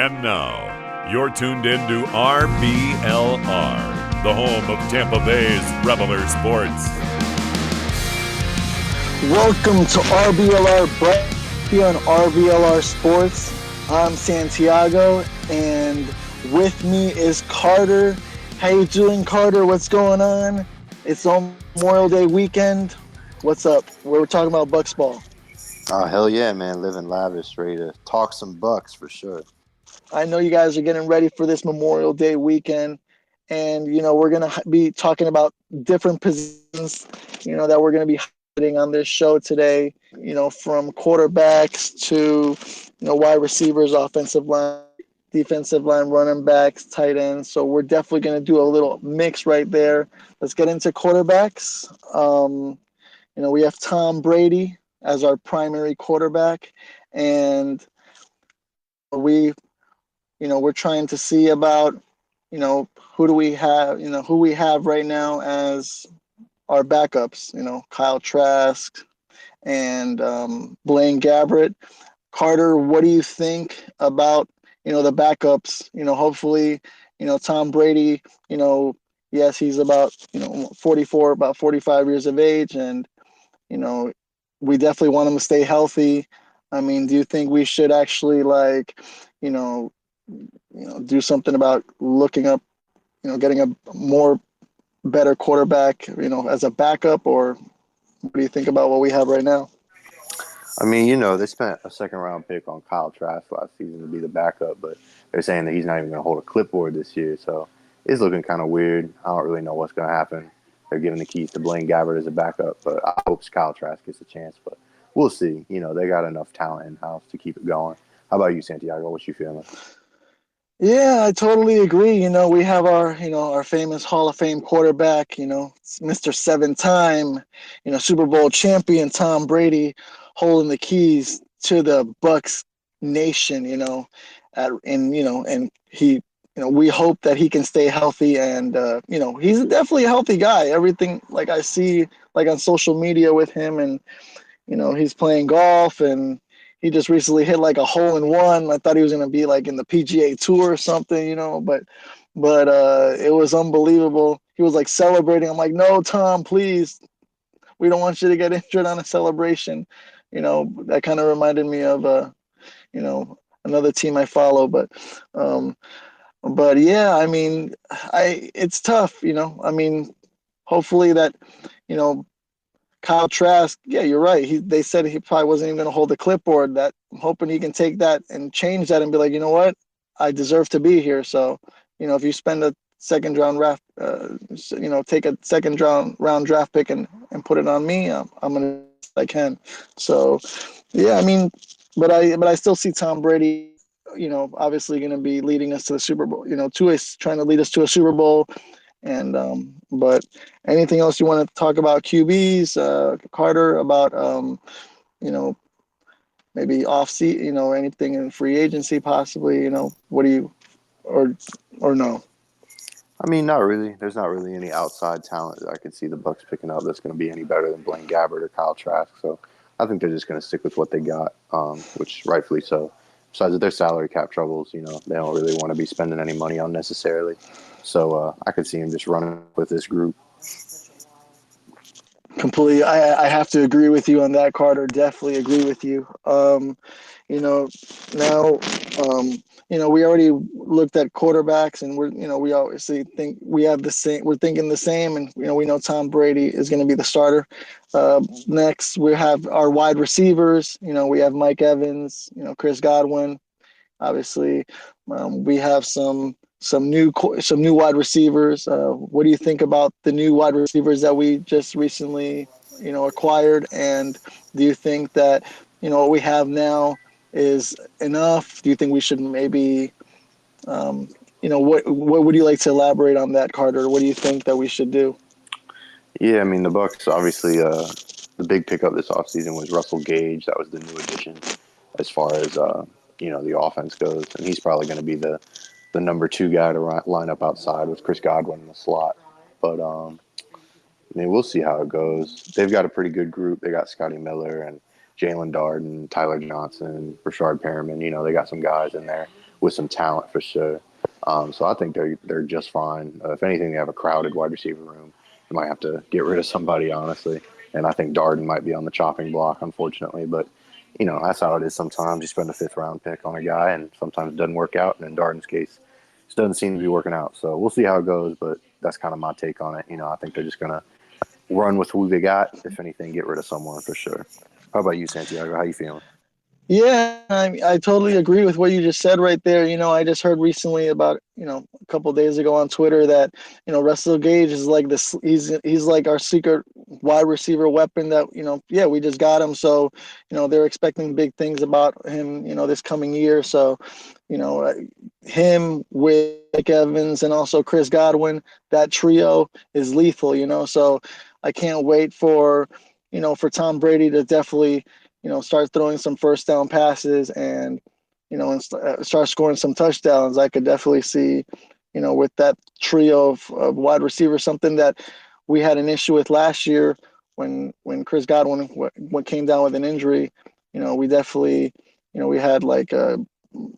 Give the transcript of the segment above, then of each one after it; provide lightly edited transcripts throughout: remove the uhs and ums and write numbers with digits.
And now, you're tuned in to RBLR, the home of Tampa Bay's Reveler Sports. Welcome to RBLR, brought here on RBLR Sports. I'm Santiago, and with me is Carter. How you doing, Carter? What's going on? It's Memorial Day weekend. What's up? We're talking about Bucs ball. Oh, hell yeah, man. Living lavish, ready to talk some Bucs for sure. I know you guys are getting ready for this Memorial Day weekend, and, we're going to be talking about different positions, that we're going to be highlighting on this show today, from quarterbacks to, wide receivers, offensive line, defensive line, running backs, tight ends. So we're definitely going to do a little mix right there. Let's get into quarterbacks. We have Tom Brady as our primary quarterback, and we're trying to see about, who do we have, who we have right now as our backups, Kyle Trask and Blaine Gabbert. Carter, what do you think about, the backups? Hopefully, Tom Brady, yes, he's about, 44, about 45 years of age, and, we definitely want him to stay healthy. I mean, do you think we should actually do something about looking up, getting a more better quarterback, as a backup, or what do you think about what we have right now? I mean, they spent a second-round pick on Kyle Trask last season to be the backup, but they're saying that he's not even going to hold a clipboard this year, so it's looking kind of weird. I don't really know what's going to happen. They're giving the keys to Blaine Gabbert as a backup, but I hope Kyle Trask gets a chance, but we'll see. They got enough talent in-house to keep it going. How about you, Santiago? What you feeling? Yeah, I totally agree. We have our famous Hall of Fame quarterback, Mr. Seven-time, Super Bowl champion Tom Brady, holding the keys to the Bucs nation, and he, we hope that he can stay healthy, and he's definitely a healthy guy. Everything like I see like on social media with him, and he's playing golf, and he just recently hit like a hole in one. I thought he was going to be like in the PGA Tour or something, but it was unbelievable. He was like celebrating. I'm like, no, Tom, please. We don't want you to get injured on a celebration. That kind of reminded me of, another team I follow. But yeah, I mean, it's tough, I mean, hopefully that, Kyle Trask, yeah, you're right. They said he probably wasn't even going to hold the clipboard. That I'm hoping he can take that and change that and be like, you know what, I deserve to be here. So, if you spend a second round draft, take a second round draft pick and put it on me, I'm gonna, I can. So, yeah, I mean, but I still see Tom Brady, obviously going to be leading us to the Super Bowl, trying to lead us to a Super Bowl. And but anything else you want to talk about QBs, Carter, about maybe anything in free agency possibly, what do you or no? I mean, not really. There's not really any outside talent that I could see the Bucs picking up that's going to be any better than Blaine Gabbert or Kyle Trask. So I think they're just going to stick with what they got, which rightfully so. Besides their salary cap troubles, they don't really want to be spending any money unnecessarily. So I could see him just running with this group. Completely, I have to agree with you on that, Carter. Definitely agree with you. Now, we already looked at quarterbacks, and we obviously think we have the same. We're thinking the same, and we know Tom Brady is going to be the starter. Next, we have our wide receivers. We have Mike Evans. Chris Godwin. Obviously, we have some new wide receivers. What do you think about the new wide receivers that we just recently acquired? And do you think that what we have now is enough? Do you think we should maybe what would you like to elaborate on that, Carter? What do you think that we should do? Yeah, I mean, the Bucs obviously the big pickup this offseason was Russell Gage. That was the new addition as far as the offense goes, and he's probably going to be the number two guy to line up outside with Chris Godwin in the slot. But I mean, we'll see how it goes. They've got a pretty good group. They got Scotty Miller and Jalen Darden, Tyler Johnson, Rashard Perriman. They got some guys in there. with some talent for sure. So I think they're just fine. If anything, they have a crowded wide receiver room. They might have to get rid of somebody, honestly. And I think Darden might be on the chopping block, unfortunately. But, that's how it is sometimes. You spend a fifth-round pick on a guy, and sometimes it doesn't work out. And in Darden's case, it doesn't seem to be working out. So we'll see how it goes, but that's kind of my take on it. I think they're just going to run with who they got. If anything, get rid of someone for sure. How about you, Santiago? How you feeling? Yeah, I totally agree with what you just said right there. I just heard recently about, a couple of days ago on Twitter that, Russell Gage is like this. He's like our secret wide receiver weapon that, yeah, we just got him. So, they're expecting big things about him, this coming year. So, him with Mike Evans and also Chris Godwin, that trio is lethal. So I can't wait for Tom Brady to definitely start throwing some first down passes and, start scoring some touchdowns. I could definitely see, with that trio of wide receivers, something that we had an issue with last year when Chris Godwin came down with an injury. We definitely, we had like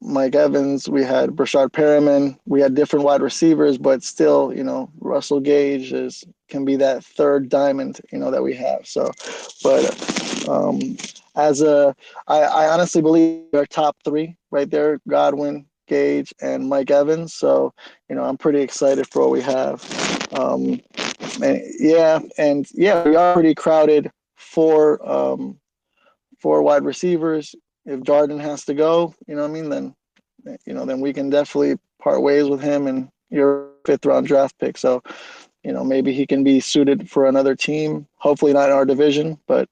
Mike Evans, we had Brashard Perriman, we had different wide receivers, but still, Russell Gage can be that third diamond, that we have. So, but I honestly believe our top three right there: Godwin, Gage, and Mike Evans. So, I'm pretty excited for what we have. And we are pretty crowded for wide receivers. If Darden has to go, then we can definitely part ways with him and your fifth round draft pick. So, maybe he can be suited for another team. Hopefully not in our division, but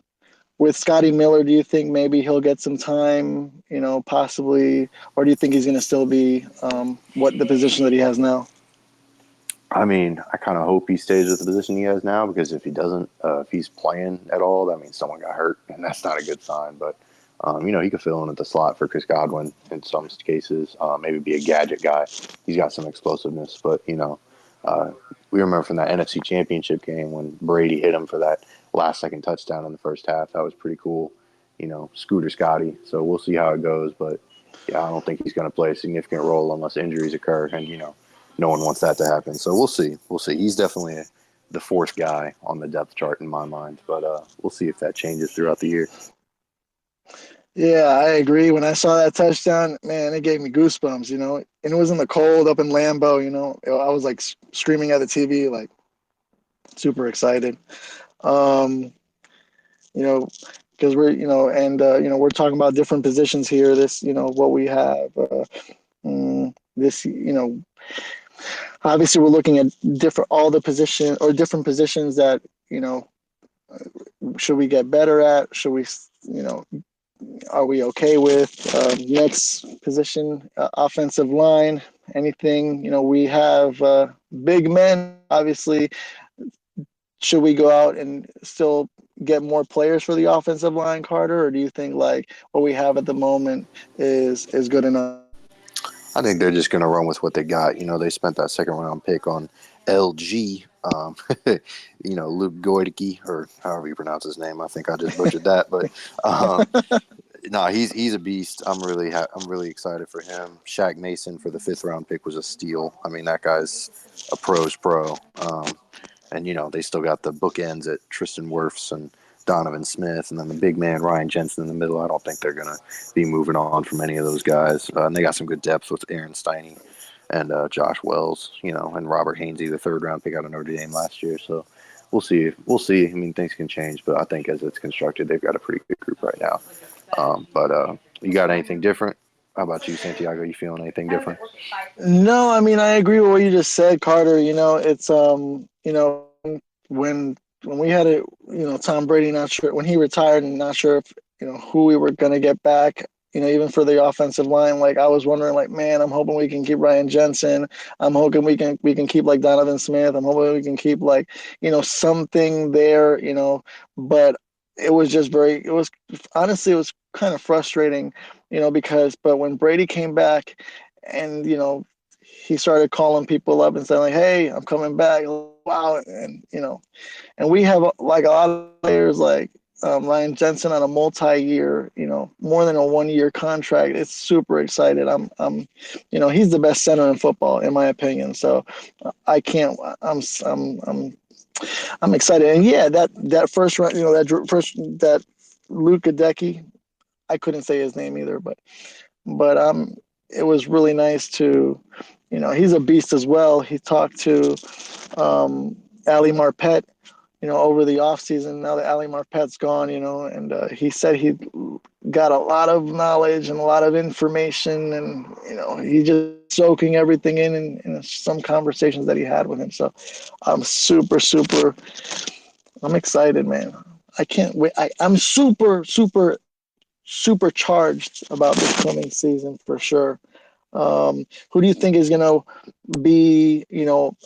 with Scotty Miller, do you think maybe he'll get some time, possibly, or do you think he's going to still be what the position that he has now? I mean, I kind of hope he stays with the position he has now, because if he doesn't, if he's playing at all, that means someone got hurt, and that's not a good sign. But, he could fill in at the slot for Chris Godwin in some cases, maybe be a gadget guy. He's got some explosiveness, but, we remember from that NFC Championship game when Brady hit him for that last-second touchdown in the first half. That was pretty cool, Scooter Scotty. So we'll see how it goes, but, yeah, I don't think he's going to play a significant role unless injuries occur, and, no one wants that to happen. So we'll see. We'll see. He's definitely the fourth guy on the depth chart in my mind, but we'll see if that changes throughout the year. Yeah, I agree. When I saw that touchdown, man, it gave me goosebumps, and it was in the cold up in Lambeau, I was like screaming at the TV, like super excited. Um, because we're, we're talking about different positions here. This, what we have, this, obviously we're looking at different positions that, should we get better at? Should we, are we okay with next position, offensive line, anything? We have big men, obviously. Should we go out and still get more players for the offensive line, Carter, or do you think like what we have at the moment is good enough? I think they're just going to run with what they got. They spent that second-round pick on LG, Luke Goedeke, or however you pronounce his name. I think I just butchered that, but no, he's a beast. I'm really excited for him. Shaq Mason for the fifth-round pick was a steal. I mean, that guy's a pro's pro. And, they still got the bookends at Tristan Wirfs and Donovan Smith, and then the big man Ryan Jensen in the middle. I don't think they're going to be moving on from any of those guys. And they got some good depth with Aaron Stiney and Josh Wells, and Robert Hainsey, the third-round pick out of Notre Dame last year. So we'll see. We'll see. I mean, things can change, but I think as it's constructed, they've got a pretty good group right now. But you got anything different? How about you, Santiago? You feeling anything different? No, I mean, I agree with what you just said, Carter. It's when we had it, Tom Brady, not sure when he retired, and not sure if who we were gonna get back. Even for the offensive line, like I was wondering, like, man, I'm hoping we can keep Ryan Jensen. I'm hoping we can keep like Donovan Smith. I'm hoping we can keep like something there. But it was just it was honestly, it was kind of frustrating, because but when Brady came back, and he started calling people up and saying like, hey, I'm coming back. Wow. And and we have like a lot of players like Ryan Jensen on a multi-year, more than a 1-year contract. It's super excited. He's the best center in football, in my opinion. So I can't. I'm excited. And yeah, that first round, that Luka Decky, I couldn't say his name either, but it was really nice to, he's a beast as well. He talked to Ali Marpet, over the offseason, now that Ali Marpet's gone, and he said he got a lot of knowledge and a lot of information, and, he just soaking everything in some conversations that he had with him. So I'm I'm excited, man. I can't wait. I'm super charged about this coming season for sure. Who do you think is going to be,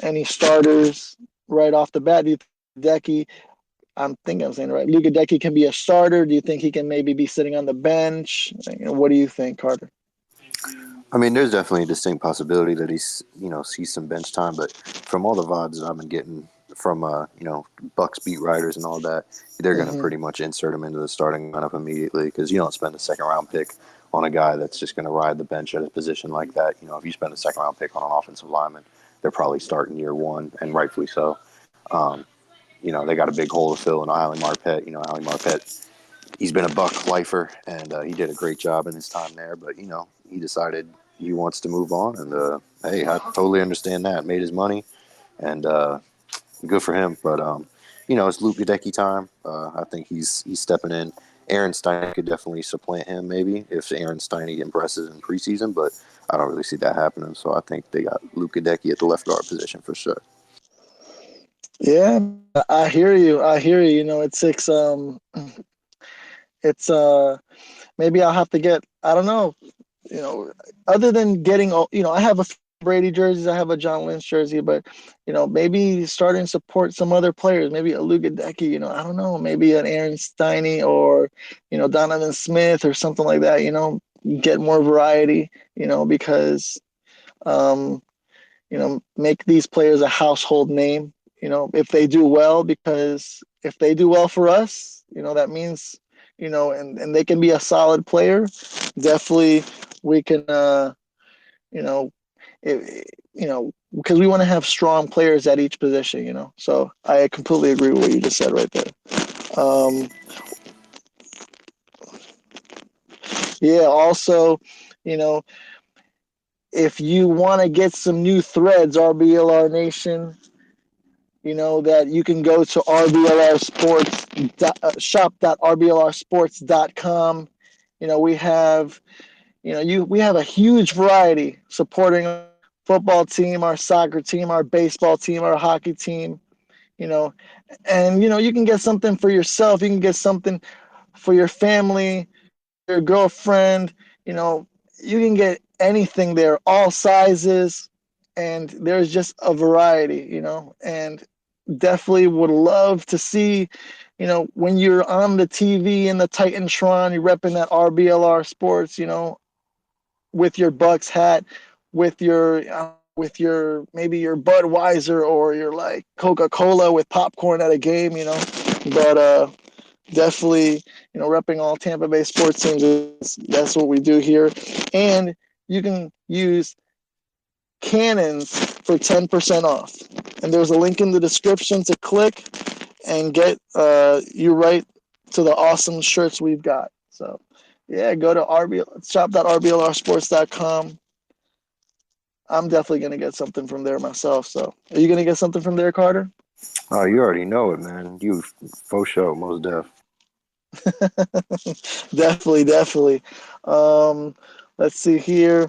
any starters right off the bat? Do you think Decky, I'm saying it right, Luka Decky can be a starter? Do you think he can maybe be sitting on the bench? What do you think, Carter? I mean, there's definitely a distinct possibility that he's, sees some bench time. But from all the vibes that I've been getting from, Bucs beat writers and all that, they're going to pretty much insert him into the starting lineup immediately because you don't spend a second-round pick on a guy that's just going to ride the bench at a position like that. If you spend a second-round pick on an offensive lineman, they're probably starting year one, and rightfully so. They got a big hole to fill in Ali Marpet. Ali Marpet, he's been a Buck lifer, and he did a great job in his time there. But, he decided he wants to move on. And, hey, I totally understand that. Made his money, and good for him. But, it's Luke Gadecki time. I think he's stepping in. Aaron Stein could definitely supplant him maybe if Aaron Stein impresses in preseason, but I don't really see that happening. So I think they got Luke Gadecki at the left guard position for sure. Yeah, I hear you. It's maybe I'll have to get, I don't know, other than getting, I have a few Brady jerseys, I have a John Lynch jersey, but, maybe starting to support some other players, maybe a Luka Decky, I don't know, maybe an Aaron Stiney or, Donovan Smith or something like that, get more variety, because, make these players a household name, if they do well, because if they do well for us, that means, and they can be a solid player, definitely we can, because we want to have strong players at each position, so I completely agree with what you just said right there. Yeah, also, if you want to get some new threads, RBLR Nation, that you can go to RBLR Sports, shop.rblrsports.com. We have, we have a huge variety supporting our football team, our soccer team, our baseball team, our hockey team, and, you can get something for yourself. You can get something for your family, your girlfriend, you can get anything there, all sizes, and there's just a variety, and definitely would love to see, when you're on the TV in the Titantron, you're repping that RBLR Sports, with your Bucs hat, with your maybe your Budweiser or your like Coca-Cola with popcorn at a game, but definitely, repping all Tampa Bay sports teams. That's what we do here. And you can use Cannons for 10% off. And there's a link in the description to click and get you right to the awesome shirts we've got. So, yeah, go to shop.rblrsports.com. I'm definitely going to get something from there myself. So, are you going to get something from there, Carter? Oh, you already know it, man. You faux show, most def. Definitely. Let's see here.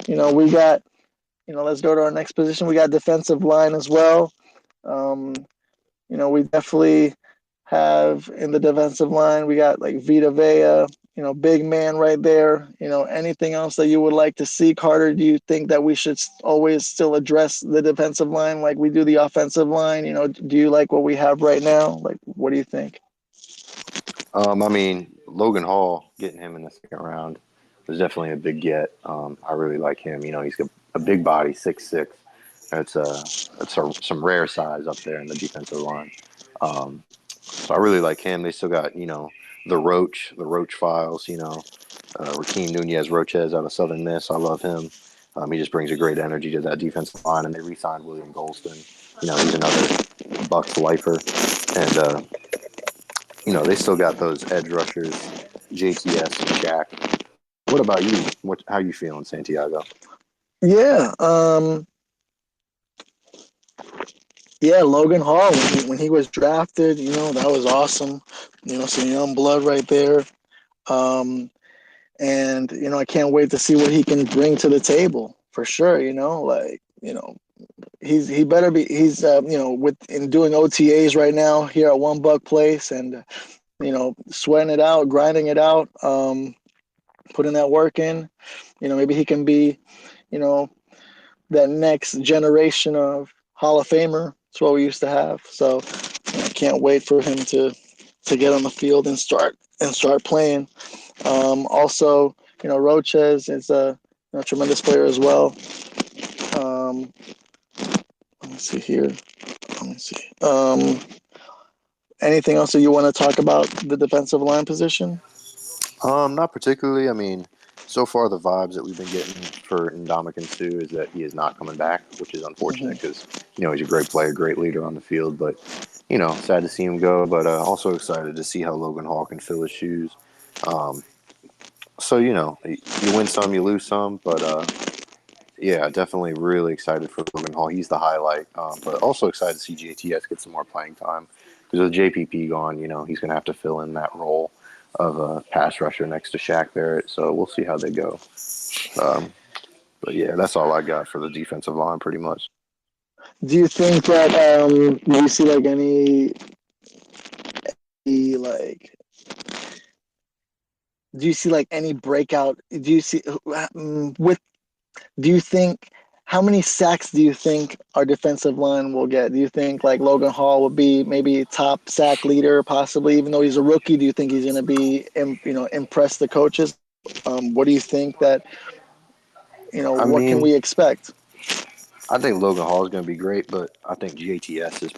We got, let's go to our next position. We got defensive line as well. We definitely have in the defensive line, we got like Vita Vea, big man right there. Anything else that you would like to see, Carter? Do you think that we should always still address the defensive line like we do the offensive line? Do you like what we have right now? Like, what do you think? I mean, Logan Hall, getting him in the second round was definitely a big get. I really like him. He's got a big body, 6'6". That's some rare size up there in the defensive line. So I really like him. They still got, the Roach Files, Raheem Nunez-Roches out of Southern Miss. I love him. He just brings a great energy to that defensive line, and they re-signed William Golston. He's another Bucs lifer, and they still got those edge rushers, JTS and Shaq. What about you? How you feeling, Santiago? Yeah, yeah, Logan Hall when he was drafted, that was awesome. Some young blood right there. Um, and I can't wait to see what he can bring to the table for sure. He better be with in doing OTAs right now here at One Buck Place, and sweating it out, grinding it out, putting that work in. Maybe he can be that next generation of Hall of Famer. That's what we used to have. So I can't wait for him to get on the field and start playing. Also, Roches is a tremendous player as well. Um, let me see here. Let me see. Anything else that you want to talk about the defensive line position? Not particularly. I mean, so far the vibes that we've been getting for Ndamukong Suh is that he is not coming back, which is unfortunate because he's a great player, great leader on the field. But sad to see him go. But also excited to see how Logan Hall can fill his shoes. So you win some, you lose some, but yeah, definitely really excited for Logan Hall. He's the highlight, but also excited to see JTS get some more playing time because with JPP gone, he's going to have to fill in that role of a pass rusher next to Shaq Barrett. So we'll see how they go. But yeah, that's all I got for the defensive line, pretty much. Do you think that do you see like any like do you see like any breakout? Do you see with do you think how many sacks do you think our defensive line will get? Do you think like Logan Hall will be maybe top sack leader, possibly even though he's a rookie? Do you think he's going to be impress the coaches? What do you think that I what can mean, we expect? I think Logan Hall is going to be great, but I think JTS is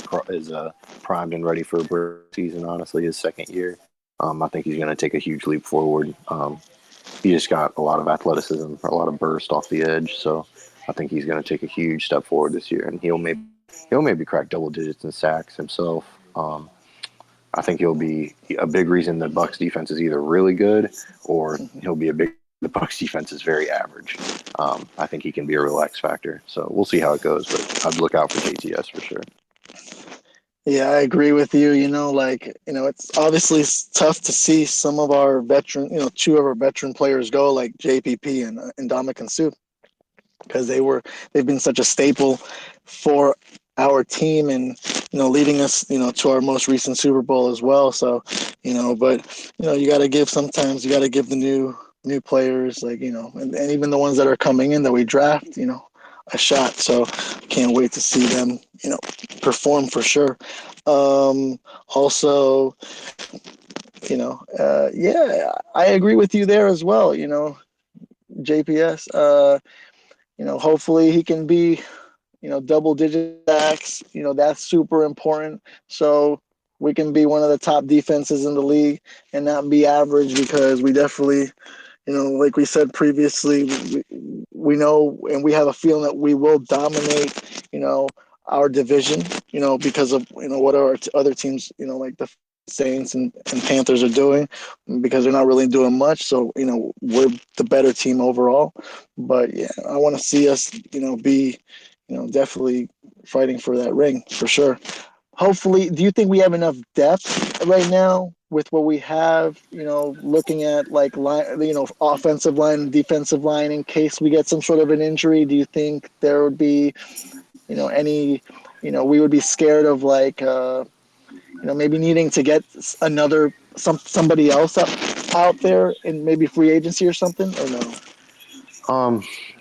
primed and ready for a break season. Honestly, his second year, I think he's going to take a huge leap forward. He just got a lot of athleticism, a lot of burst off the edge. So I think he's going to take a huge step forward this year, and he'll maybe crack double digits in sacks himself. I think he'll be a big reason the Bucs defense is either really good or he'll be the Bucs defense is very average. I think he can be a real X factor. So we'll see how it goes, but I'd look out for JTS for sure. Yeah, I agree with you. It's obviously tough to see some of our veteran, two of our veteran players go, like JPP and Ndamukong Suh, because they've been such a staple for our team and leading us to our most recent Super Bowl as well. So but you got to give the new players like and even the ones that are coming in that we draft a shot. So can't wait to see them perform for sure. Also, yeah, I agree with you there as well. JPS. Hopefully he can be double digit sacks. That's super important. So we can be one of the top defenses in the league and not be average, because we definitely, like we said previously, we know and we have a feeling that we will dominate, our division, because of, what our other teams, like the Saints and Panthers are doing, because they're not really doing much. So, we're the better team overall. But yeah, I want to see us, be, definitely fighting for that ring for sure. Hopefully, do you think we have enough depth right now with what we have? Looking at like line, offensive line and defensive line, in case we get some sort of an injury. Do you think there would be, any, we would be scared of like, maybe needing to get somebody else out there in maybe free agency or something, or no?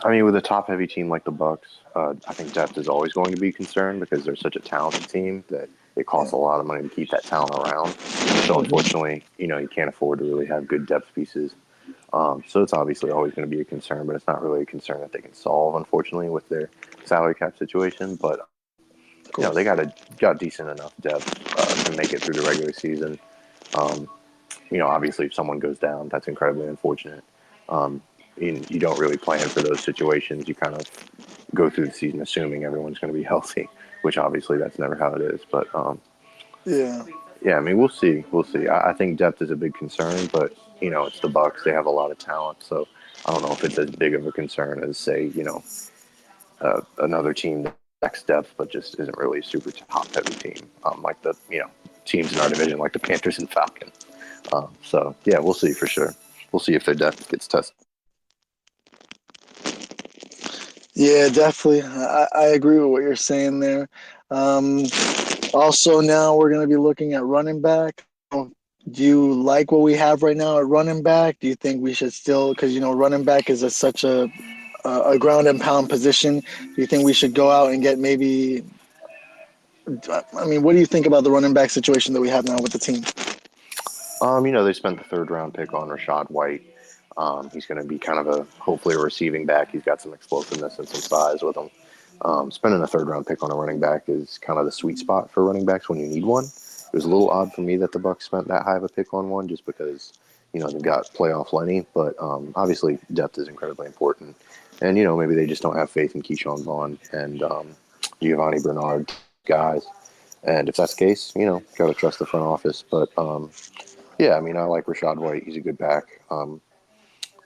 I mean, with a top-heavy team like the Bucs, I think depth is always going to be a concern because they're such a talented team that it costs a lot of money to keep that talent around. So unfortunately, you can't afford to really have good depth pieces. So it's obviously always going to be a concern, but it's not really a concern that they can solve, unfortunately, with their salary cap situation. But Of course. they got decent enough depth to to make it through the regular season. Obviously, if someone goes down, that's incredibly unfortunate. You don't really plan for those situations. You kind of go through the season assuming everyone's going to be healthy, which obviously that's never how it is. But Yeah. yeah, I mean, we'll see. We'll see. I think depth is a big concern, but it's the Bucs. They have a lot of talent, so I don't know if it's as big of a concern as, say, another team that lacks depth but just isn't really a super top-heavy team, like the teams in our division, like the Panthers and Falcons. So yeah, we'll see for sure. We'll see if their depth gets tested. Yeah, definitely. I agree with what you're saying there. Um, Also, now we're going to be looking at running back. Do you like what we have right now at running back? Do you think we should still, because running back is such a ground and pound position. Do you think we should go out and get maybe? I mean, what do you think about the running back situation that we have now with the team? They spent the third round pick on Rashad White. He's going to be kind of hopefully a receiving back. He's got some explosiveness and some size with him. Spending a third round pick on a running back is kind of the sweet spot for running backs when you need one. It was a little odd for me that the Bucs spent that high of a pick on one, just because they've got playoff Lenny. But obviously depth is incredibly important, and maybe they just don't have faith in Keyshawn Vaughn and Giovanni Bernard guys. And if that's the case, got to trust the front office. But yeah, I mean, I like Rashad White. He's a good back.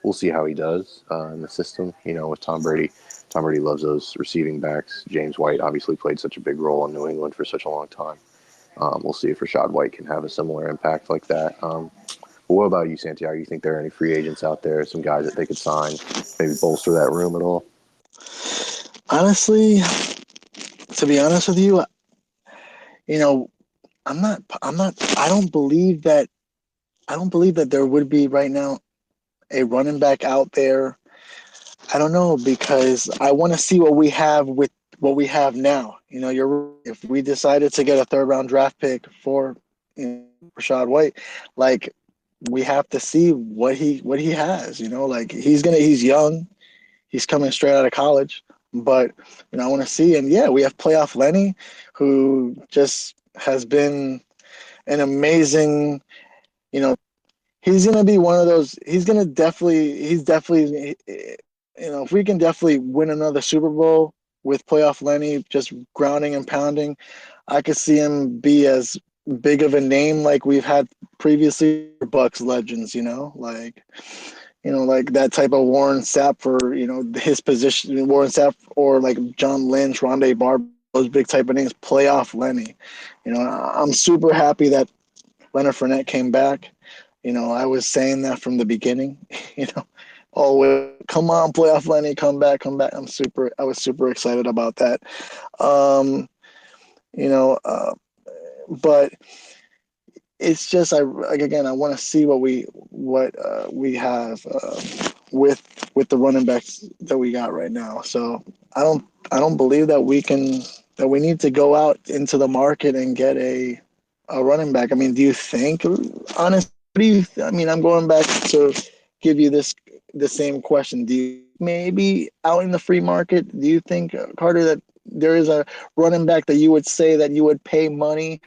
We'll see how he does in the system, with Tom Brady. Tom Brady loves those receiving backs. James White obviously played such a big role in New England for such a long time. We'll see if Rashad White can have a similar impact like that. But what about you, Santiago? You think there are any free agents out there, some guys that they could sign, maybe bolster that room at all? Honestly, to be honest with you, you know, I'm not. I don't believe that there would be right now a running back out there. I don't know, because I want to see what we have with what we have now. If we decided to get a third round draft pick for Rashad White, like, we have to see what he has. Like, he's young, he's coming straight out of college, but I want to see. And yeah, we have playoff Lenny, who just has been an amazing. You know, he's gonna be one of those. He's definitely. If we can definitely win another Super Bowl with playoff Lenny, just grounding and pounding, I could see him be as big of a name like we've had previously for Bucs legends. Like that type of Warren Sapp for his position, Warren Sapp, or like John Lynch, Rondé Barber, those big type of names. Playoff Lenny. I'm super happy that Leonard Fournette came back. I was saying that from the beginning. Oh, come on, playoff Lenny, come back, come back. I was super excited about that. Um, you know, uh, but it's just I want to see what we have with the running backs that we got right now. So I don't believe that we need to go out into the market and get a running back. I mean, do you think, honestly, I mean, I'm going back to give you the same question. Do you maybe out in the free market, do you think, Carter, that there is a running back that you would say that you would pay money,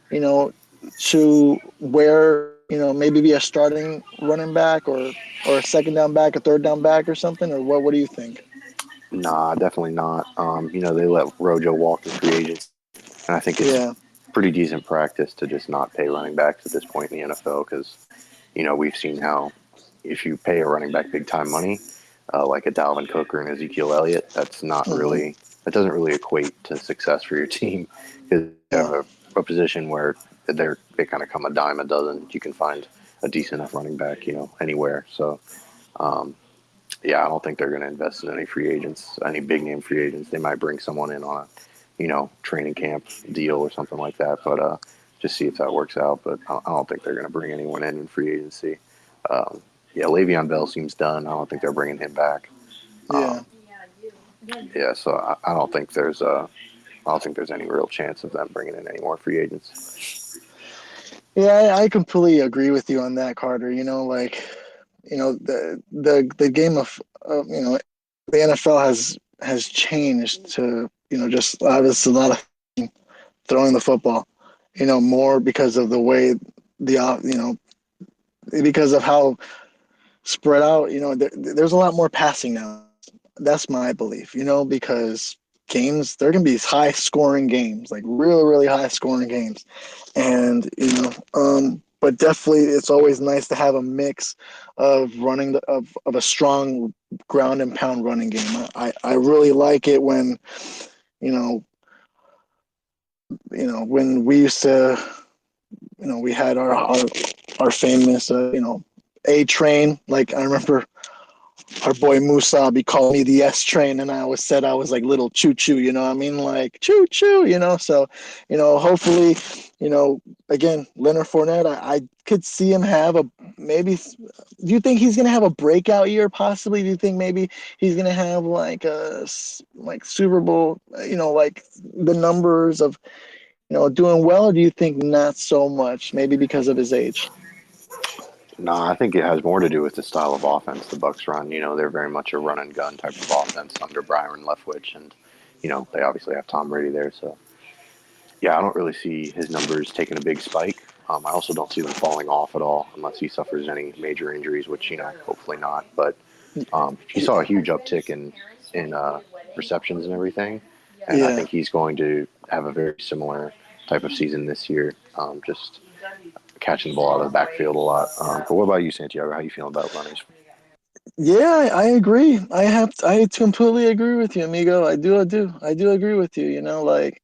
you know, to where, maybe be a starting running back, or a second down back, a third down back or something? Or what do you think? Nah, definitely not. They let Rojo walk in free agents, and I think it's Yeah. pretty decent practice to just not pay running backs at this point in the NFL, because we've seen how if you pay a running back big time money, like a Dalvin Cook or an Ezekiel Elliott, Mm-hmm. that doesn't really equate to success for your team, because you have Yeah. a position where they kind of come a dime a dozen. You can find a decent enough running back, anywhere. So yeah, I don't think they're going to invest in any free agents, any big name free agents. They might bring someone in on a training camp deal or something like that, but just see if that works out. But I don't think they're going to bring anyone in free agency. Yeah, Le'Veon Bell seems done. I don't think they're bringing him back. Yeah. Yeah, so I don't think there's any real chance of them bringing in any more free agents. Yeah, I completely agree with you on that, Carter. The game of the NFL has changed to just obviously a lot of throwing the football. more because of the way because of how spread out. There's a lot more passing now. That's my belief. Because there can be high scoring games, like really, really high scoring games, and but definitely it's always nice to have a mix of of a strong ground and pound running game. I really like it when you know when we used to we had our famous A train. Like I remember our boy Musabi called me the S train, and I always said I was like little choo choo. You know what I mean? Like choo choo. So hopefully again Leonard Fournette. I could see him have a maybe. Do you think he's gonna have a breakout year? Possibly. Do you think maybe he's gonna have like like Super Bowl? Like the numbers of doing well. Or do you think not so much? Maybe because of his age. No, I think it has more to do with the style of offense the Bucs run. They're very much a run and gun type of offense under Byron Leftwich, and they obviously have Tom Brady there. So yeah, I don't really see his numbers taking a big spike. I also don't see them falling off at all unless he suffers any major injuries, which hopefully not. But he saw a huge uptick in receptions and everything, and I Yeah. think he's going to have a very similar type of season this year. Just catching the ball out of the backfield a lot. But what about you, Santiago? How you feeling about runners? Yeah, I agree. I completely agree with you, amigo. I do agree with you. Like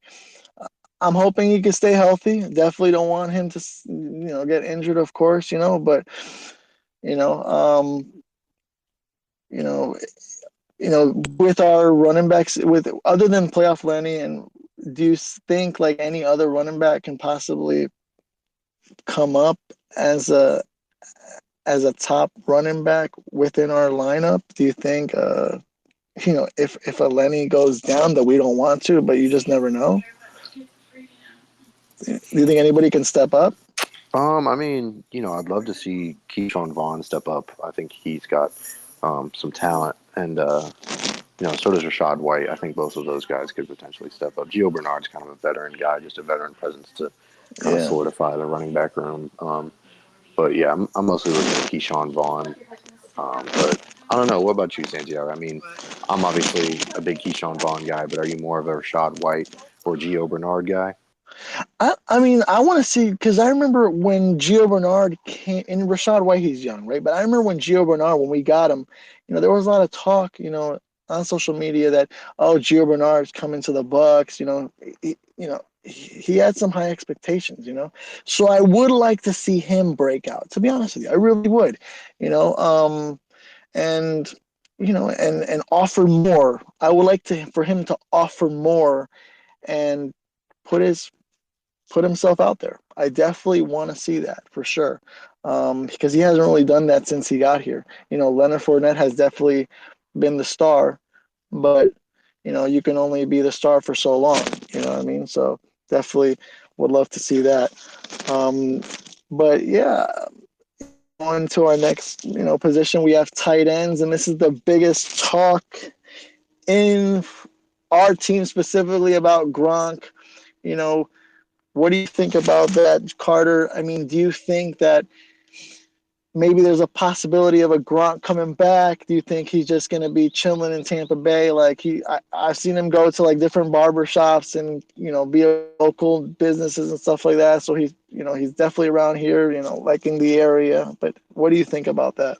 I'm hoping he can stay healthy. Definitely don't want him to, get injured, of course. But you know, um, you know, with our running backs, with other than playoff Lenny, and do you think like any other running back can possibly come up as a top running back within our lineup? Do you think if a Lenny goes down that we don't want to, but you just never know? Do you think anybody can step up? I mean, I'd love to see Keyshawn Vaughn step up. I think he's got some talent, and so does Rashad White. I think both of those guys could potentially step up. Gio Bernard's kind of a veteran guy, just a veteran presence to kind of Yeah. solidify the running back room. But yeah, I'm mostly looking at Keyshawn Vaughn. But I don't know. What about you, Santiago? I mean, I'm obviously a big Keyshawn Vaughn guy, but are you more of a Rashad White or Gio Bernard guy? I mean, I want to see because I remember when Gio Bernard came, and Rashad White, he's young, right? But I remember when Gio Bernard, when we got him, there was a lot of talk, on social media that Gio Bernard's coming to the Bucs. He had some high expectations, So I would like to see him break out. To be honest with you, I really would, and and offer more. I would like for him to offer more and put his put himself out there. I definitely want to see that for sure, because he hasn't really done that since he got here. Leonard Fournette has definitely been the star, but you can only be the star for so long. You know what I mean? So definitely would love to see that. Um, but yeah, on to our next position, we have tight ends, and this is the biggest talk in our team specifically about Gronk. You know, what do you think about that, Carter? I mean, do you think that maybe there's a possibility of a Gronk coming back? Do you think he's just going to be chilling in Tampa Bay? Like I've seen him go to like different barber shops and be a local businesses and stuff like that. So he's definitely around here, like in the area. But what do you think about that?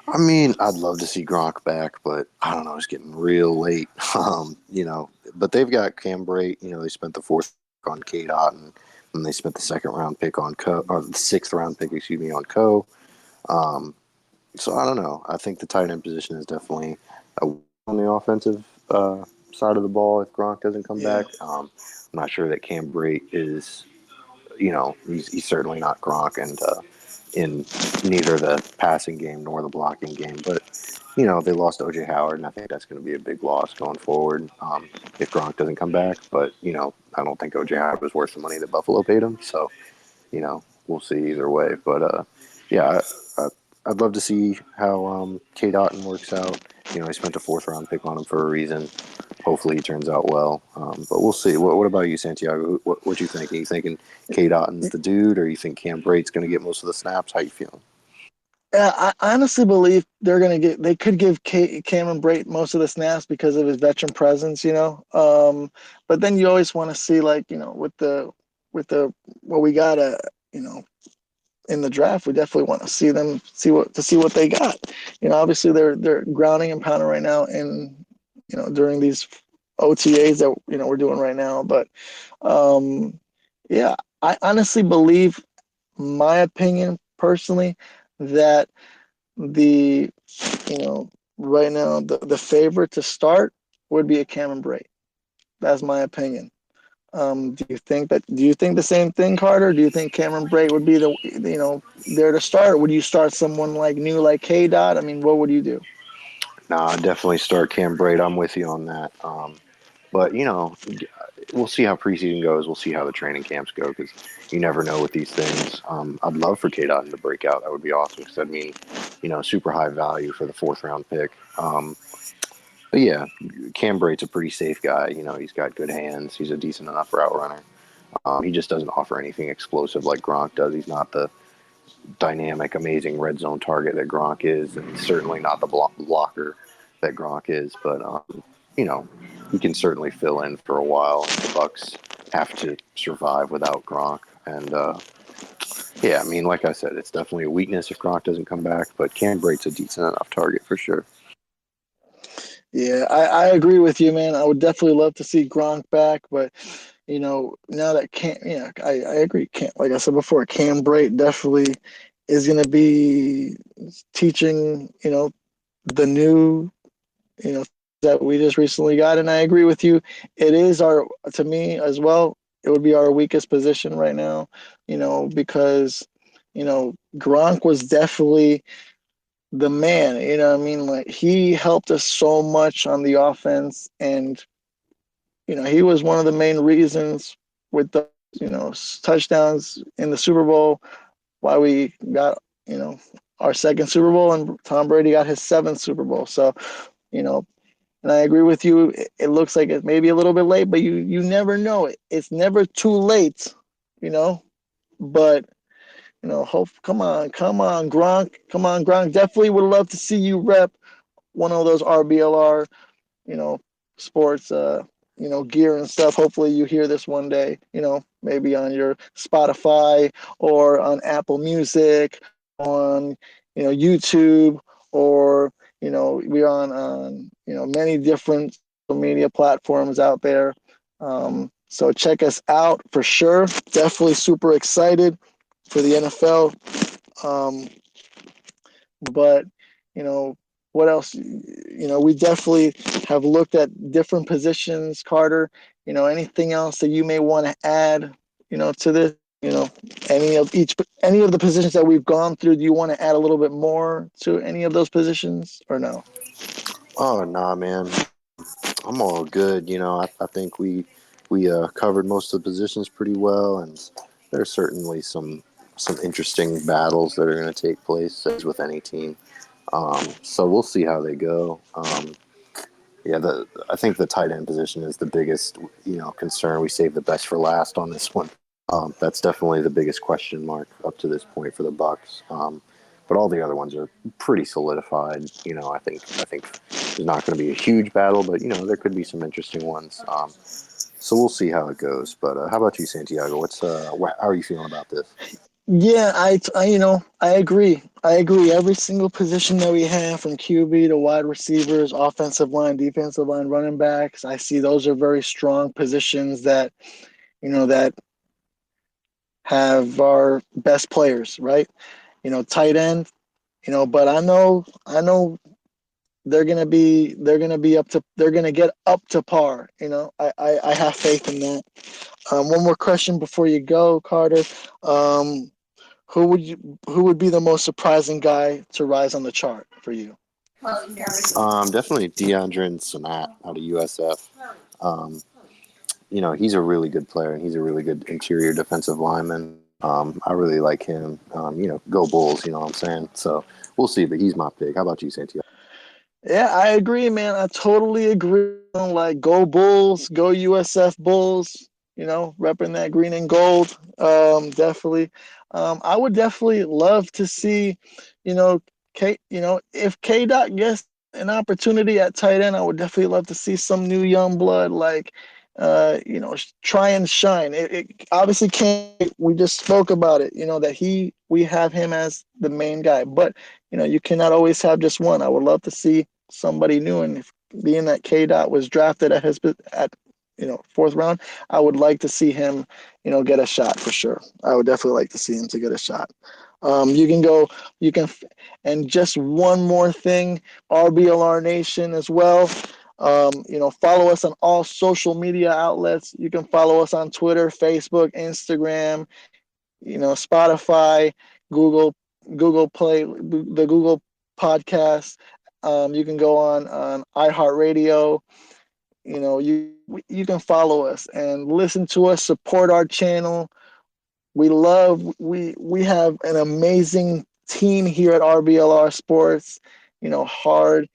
I mean, I'd love to see Gronk back, but I don't know. It's getting real late. But they've got Cam Brate. They spent the fourth on K Dot, and they spent the second round pick on Co, or the sixth round pick, excuse me, on Co. Um, so I don't know. I think the tight end position is definitely on the offensive side of the ball if Gronk doesn't come Yeah. back. I'm not sure that Cam Brate is. He's certainly not Gronk, and in neither the passing game nor the blocking game. But they lost OJ Howard, and I think that's going to be a big loss going forward if Gronk doesn't come back. But I don't think OJ Howard was worth the money that Buffalo paid him. So we'll see either way. But yeah, I'd love to see how K. Dotton works out. I spent a fourth round pick on him for a reason. Hopefully he turns out well. But we'll see. What about you, Santiago? What you think? Are you thinking K. Dotton's the dude, or you think Cam Brate's going to get most of the snaps? How you feeling? Yeah, I honestly believe they could give Cameron Brate most of the snaps because of his veteran presence, but then you always want to see, like, with the what we got, in the draft, we definitely want to see what they got. Obviously they're grounding and pounding right now, and during these OTAs that we're doing right now. But yeah, I honestly believe, my opinion personally, that the right now the favorite to start would be a Cameron Brate. That's my opinion. Do you think the same thing, Carter? Do you think Cameron Brate would be there to start? Would you start someone like K Dot? I mean, what would you do? Nah, definitely start Cam Brate. I'm with you on that. But we'll see how preseason goes. We'll see how the training camps go, because you never know with these things. I'd love for K. Dotton to break out. That would be awesome, because that'd mean, super high value for the fourth round pick. But yeah, Cam Brate's a pretty safe guy. He's got good hands. He's a decent enough route runner. He just doesn't offer anything explosive like Gronk does. He's not the dynamic, amazing red zone target that Gronk is, and certainly not the blocker that Gronk is. But he can certainly fill in for a while. The Bucs have to survive without Gronk, and yeah, I mean, like I said, it's definitely a weakness if Gronk doesn't come back. But Cam Brate's a decent enough target for sure. Yeah, I agree with you, man. I would definitely love to see Gronk back, but now that I agree. Like I said before, Cam Brate definitely is going to be teaching, the new, that we just recently got. And I agree with you. It is to me as well, it would be our weakest position right now, because, Gronk was definitely the man, what I mean? Like, he helped us so much on the offense, and he was one of the main reasons with the touchdowns in the Super Bowl, why we got our second Super Bowl, and Tom Brady got his seventh Super Bowl. So and I agree with you. It looks like it may be a little bit late, but you never know. It's never too late, you know. But hope. Come on, Gronk. Come on, Gronk. Definitely would love to see you rep one of those RBLR, you know, sports, gear and stuff. Hopefully you hear this one day, maybe on your Spotify or on Apple Music, on, YouTube, or, we're on, many different social media platforms out there. So check us out for sure. Definitely super excited for the NFL. But, what else? We definitely have looked at different positions, Carter. Anything else that you may want to add, to this? Any of the positions that we've gone through, do you want to add a little bit more to any of those positions, or no? Oh, nah, man. I'm all good. I think we covered most of the positions pretty well, and there's certainly some interesting battles that are going to take place, as with any team. So we'll see how they go. Yeah, I think the tight end position is the biggest, concern. We saved the best for last on this one. That's definitely the biggest question mark up to this point for the Bucs. But all the other ones are pretty solidified. I think there's not going to be a huge battle, but there could be some interesting ones. So we'll see how it goes. But how about you, Santiago? How are you feeling about this? Yeah, I agree. I agree. Every single position that we have, from QB to wide receivers, offensive line, defensive line, running backs, I see those are very strong positions that, that have our best players, right? Tight end, but I know they're gonna get up to par. I have faith in that. One more question before you go, Carter. Who would be the most surprising guy to rise on the chart for you? Definitely DeAndre Sanat out of USF. Um, he's a really good player, and he's a really good interior defensive lineman. I really like him. Go Bulls, you know what I'm saying? So we'll see. But he's my pick. How about you, Santiago? Yeah, I agree, man. I totally agree. Like, go Bulls, go USF Bulls. Repping that green and gold. Definitely. I would definitely love to see, K. If K. Dot gets an opportunity at tight end, I would definitely love to see some new young blood, like, try and shine. It obviously can't. We just spoke about it. That we have him as the main guy, but you cannot always have just one. I would love to see somebody new, and being that K. Dot was drafted at fourth round, I would like to see him, get a shot for sure. I would definitely like to see him to get a shot. And just one more thing, RBLR Nation as well. Follow us on all social media outlets. You can follow us on Twitter, Facebook, Instagram, Spotify, Google Play, the Google Podcast. You can go on iHeartRadio. You can follow us and listen to us, support our channel. We have an amazing team here at RBLR Sports, hard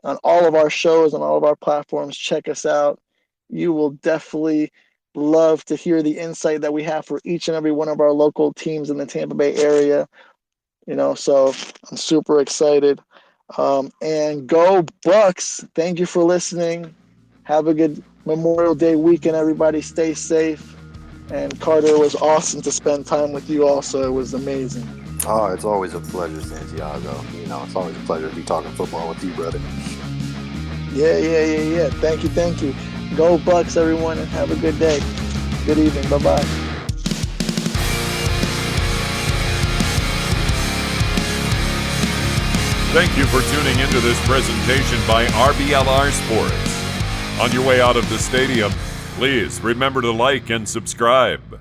on all of our shows, on all of our platforms. Check us out. You will definitely love to hear the insight that we have for each and every one of our local teams in the Tampa Bay area. So I'm super excited. And go Bucs. Thank you for listening. Have a good Memorial Day weekend, everybody. Stay safe. And Carter, it was awesome to spend time with you also. It was amazing. Oh, it's always a pleasure, Santiago. It's always a pleasure to be talking football with you, brother. Yeah. Thank you. Go Bucs, everyone, and have a good day. Good evening. Bye-bye. Thank you for tuning into this presentation by RBLR Sports. On your way out of the stadium, please remember to like and subscribe.